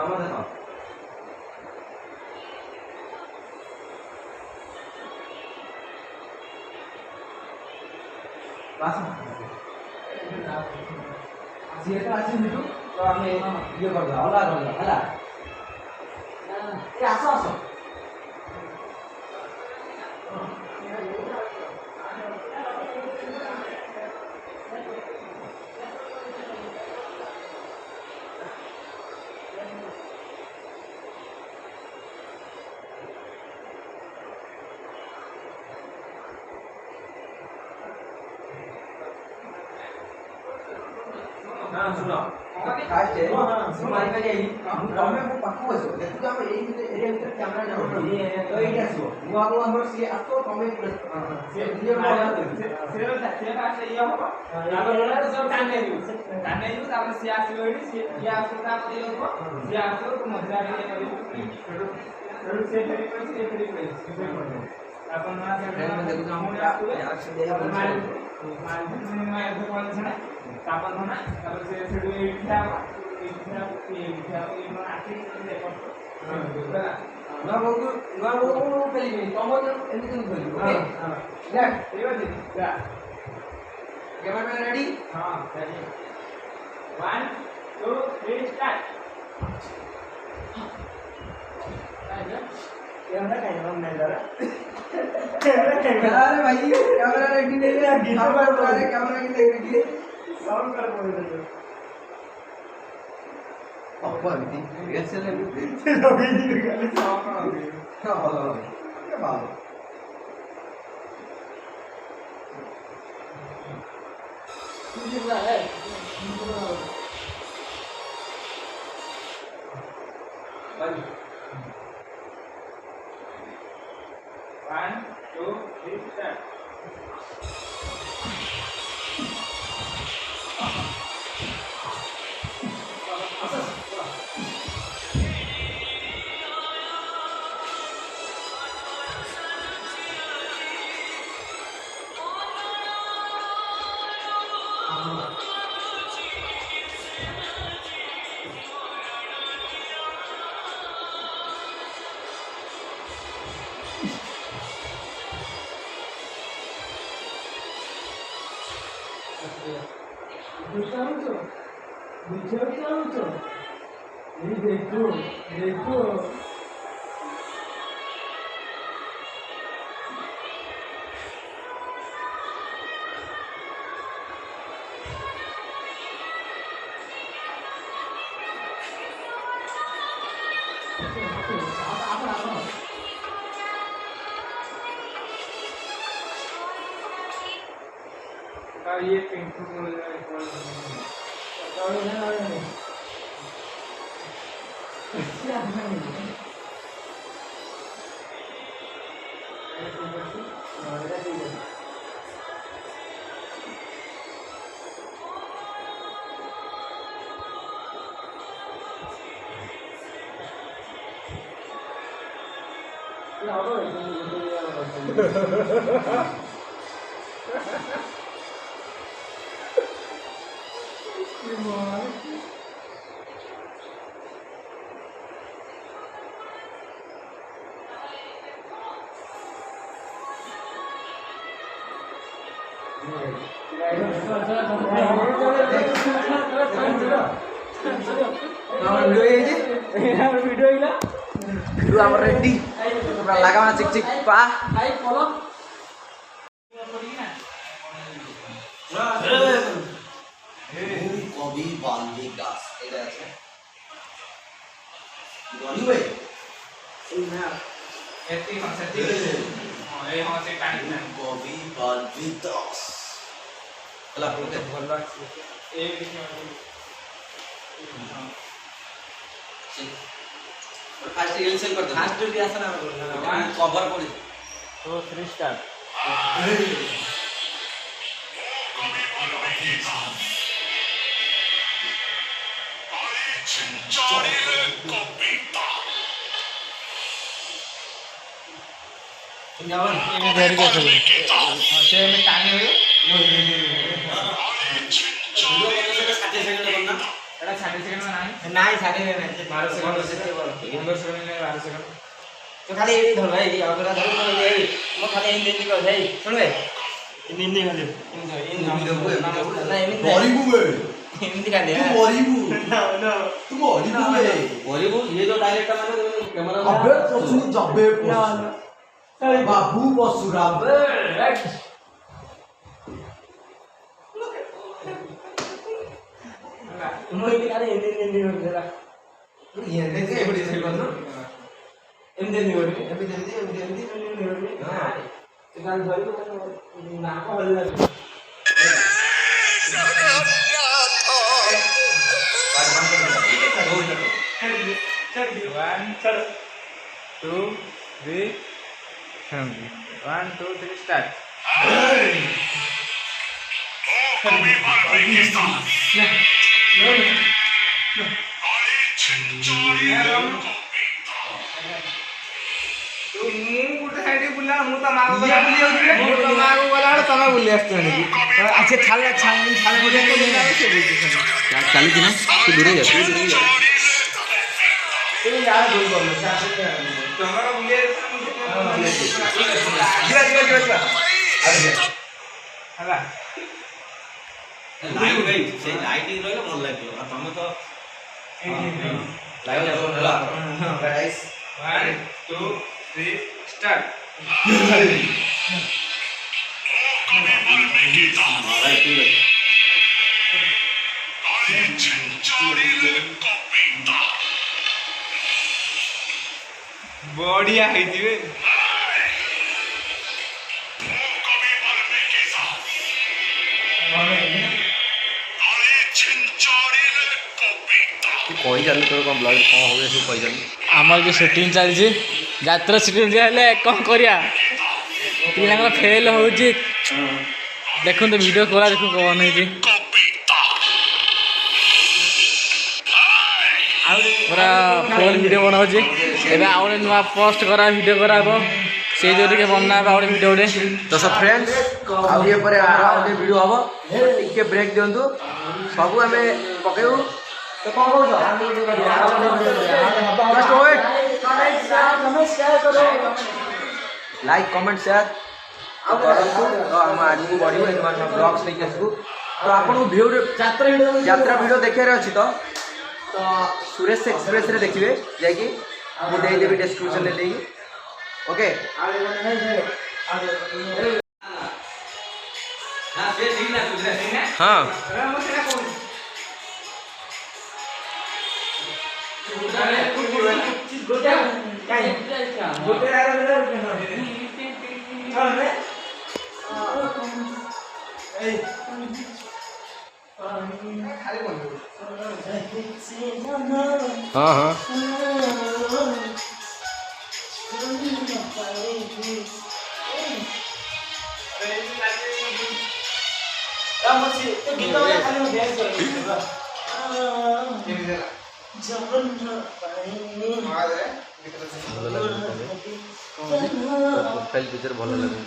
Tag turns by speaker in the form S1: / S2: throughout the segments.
S1: আমার দেখো ক্লাস আসিए तो अच्छी वीडियो तो हमें ये कर दो अल्लाह कर दो हला ये आसो आसो हाँ सुनो फास्ट है मारी पे जाई हम में पाखु आसो देखु तो हम एई एरिया भीतर कैमरा जानो तो एई आसो मु आगो हमर सी आतो कमे से वीडियो से पास ये हो तापर होला सब काने न्यूज तापर सी आसो एडी सी या आसो तापर ये हो सी आसो तो मजा रे करी से फेरी अपन ना से देखु तो हम एक्शन देया मार छना तापर ना तापर से सेडू इठा आके रेकॉर्ड ना वो पेली तमन एमि कोन बोली ओके या एबा दे जा कैमरा रेडी हां रेडी 1 2 3 स्टार्ट कैमरा कैमरा नहीं जरा अरे भाई कैमरा रेडी नहीं है कैमरा की देख रही साउंड कर बोल दे अब्बा दी रिहर्सल है लोग ये गाली साउंड आ गई हां बोलो क्या बात तुझे क्या है 1 2 3 स्टार्ट देखो देखो ये पेंटिंग को वीडियो आम रेडी लगा चिक चिक पा कवि बाल्दी गास এটা আছে গনি ভাই এই না এটি হচ্ছে এই হচ্ছে টাইম কবি বাল্দি দাস হলা বলতে ভালো লাগছে এই দেখি फास्ट रिहर्सल करते फास्ट जो दिया था ना कवर कर तो 3 स्टार यावन ये भेड़ के सब से में टांगे हुए वीडियो कत से 60 सेकंड करना एटा
S2: 60 सेकंड में नहीं
S1: नहीं 12 सेकंड
S2: इनवर्स में 12 सेकंड
S1: तो खाली ये धर भाई अगला धर मैं खाली इन दिन कर भाई सुन भाई इन दिन खाली ना
S3: बॉलीवुड बे
S1: हिंदी का दे
S3: तू बॉलीवुड
S1: ना
S3: तू बॉलीवुड बे
S1: बॉलीवुड ये जो डायरेक्टर माने कैमरा
S3: अबे पशु जबे बाबू परशुराम
S1: मैं भी अरे हिंदी में जरा ये देखिए ये बड़ी सही बात ना हिंदी में हां तो गाल धरी तो ना को हल्ला
S2: One, two, three, start.
S1: Light गई से लाइटिंग रहले मन लागलो आ तमे तो लाइट होला गाइस
S2: 1, 2, 3, start. बढ़िया है जी
S1: कोई चल तो कम ब्लड कौन हो गया कोई चल
S2: आमर जो शूटिंग चलती यात्रा शूटिंग हेले कौन करिया पिला फेल हो देखो तो वीडियो कला देखो कौन है पूरा फुल वीडियो बनाऊँ एवं आउ नुआ पोस्ट करा वीडियो करा से जो बना आउे वीडियो
S1: तो सब फ्रेंड्स आउ ये पर आउे वीडियो हम टिके ब्रेक दिंतु सब आम पकेबू तो कौन लाइक कमेंट शेयर तो आम आगे बढ़ू ब्लॉग्स लेके आसबू तो आपको यात्रा वीडियो देखे अच्छी तो सुरेश एक्सप्रेस रे देखिए जाकि मुझे देवी डिस्क्रिप्शन में देगी ओके हाँ हाँ हाँ प्रोफाइल पिक्चर भल लगे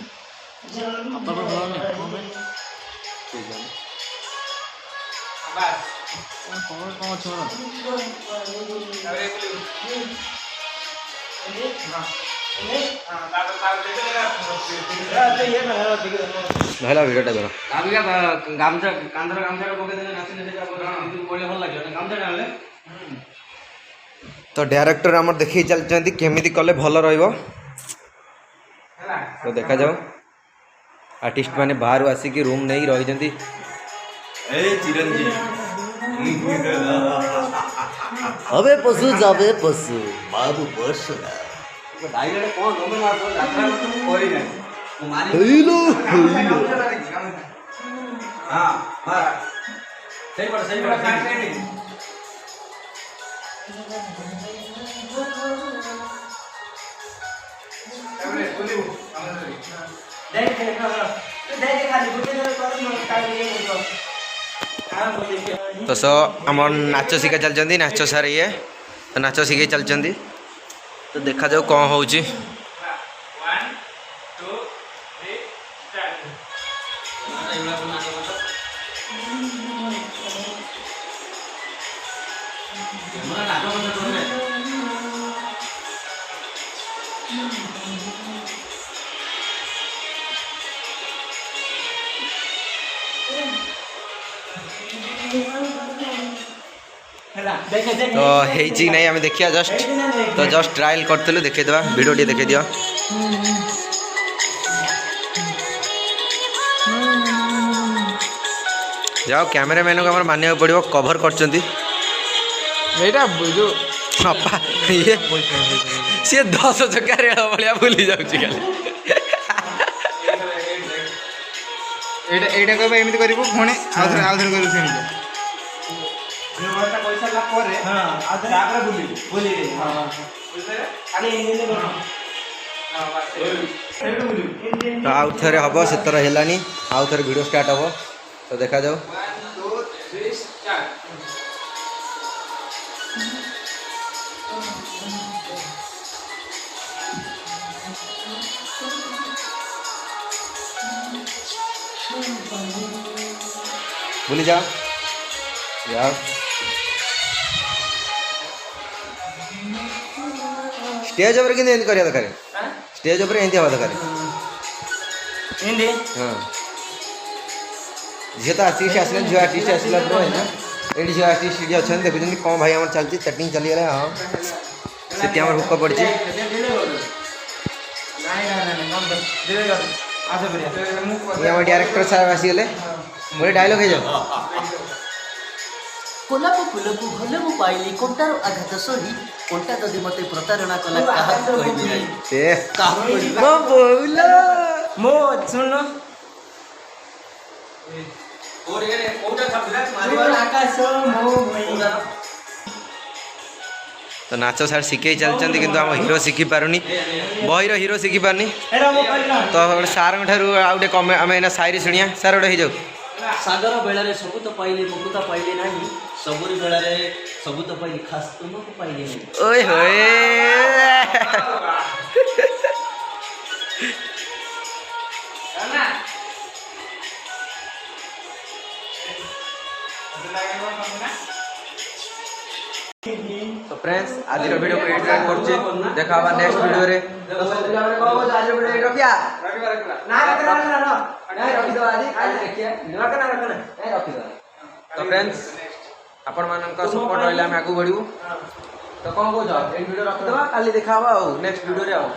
S1: भला वीडियोटा करो गामछा कांधर गामछा पके देले नाची नाची बोले भल लागे गामछा डाले तो डायरेक्टर आम देखी चलते केमी कले भल रहिबो तो देखा जाओ आर्टिस्ट माने बाहर आसिक रूम नहीं रही अबे पशु जाबे पशु बाबू परशुराम डायरेक्ट कौन गमे मार तो यात्रा तो कोई नहीं मारी हेलो हां मार सही पड़ तो सो आम नाच शिखा चलती नाच सार ये तो नाच शिखे चलती तो देखा जाओ कौन हो
S4: तो ହେଇଛି ନାହିଁ ଆମେ ଦେଖିବା ଜଷ୍ଟ ତ ଜଷ୍ଟ ଟ୍ରାଏଲ୍ କରିଥିଲୁ ଦେଖେଇଦେବା ଭିଡ଼ିଓ ଟିକେ ଦେଖେଇ ଦିଅ ଯାଅ କ୍ୟାମେରାମ୍ୟାନକୁ ଆମର ମାନିବାକୁ ପଡ଼ିବ କଭର କରିଛନ୍ତି
S2: ଏଇଟା ଯୋଉ
S4: ବାପା ଇଏ ସିଏ 10 ଚକା ରେଳ ଭଳିଆ ବୁଲି ଯାଉଛି ଖାଲି
S2: ଏଇଟା ଏଇଟା କହିବା ଏମିତି କରିବୁ ପୁଣି ଆଉ ଥରେ କରିବୁ ସେମିତି
S4: ତ ଆଉ ଥରେ ହେବ ସେଥର ହେଲାନି ଆଉ ଥରେ ଭିଡ଼ିଓ ଷ୍ଟାର୍ଟ ହେବ ତ ଦେଖାଯାଉ ବୁଲି ଯାଅ ଯାଅ स्टेज उपर किंतु एंती करिया दरकार स्टेज उपर एंती हवा दरकार
S1: एंडी
S4: हां झे तो आर्टिस्ट आसले झे आर्टिस्ट आसला तो है ना एडी झे आर्टिस्ट जे अछन देखुछन कोन भाई हमर चलची सेटिंग चली गेले हां सेति हमर हुक पड़ची
S1: नहीं आसे बढ़िया
S4: ये हमर डायरेक्टर साहब आसी गेले मोरे डायलॉग हे जाओ
S5: कोलापु फुलकु भलमु पाइली कोंटार आघात सही कोंटा ददी मते प्रतारणा कला काहा कहबी
S4: से
S5: काहा कहबी
S4: मो बोला
S1: मो सुन आकाश मो
S4: तो नाच सार शिखे चलते कि आम हीरो शिखी पारुनी बहिर हीरो शिखी पारनी तो सार ठारू आउटे कमे आम शायरी शुणिया सार गोटे हो जाऊ
S5: सागर बेलारे सबु तो पाइले मुकुता पाइले नाही सबुरी बेलारे सबु तो पाइले खास तुमको पाइले नाही
S4: ओए होए तो फ्रेंड्स आज वीडियो को एडिट करछि देखा बा नेक्स्ट वीडियो रे
S1: तो सब पिला माने कहबो आज वीडियो एडिट रखिया ना रखना नहीं रखी दो आज देखिए रखना नहीं रखी दो
S4: तो फ्रेंड्स आपण मानक सपोर्ट रहले हम आगु बढ़िबू तो कोन को जा ए वीडियो रख दबा काली देखाबा नेक्स्ट वीडियो रे आओ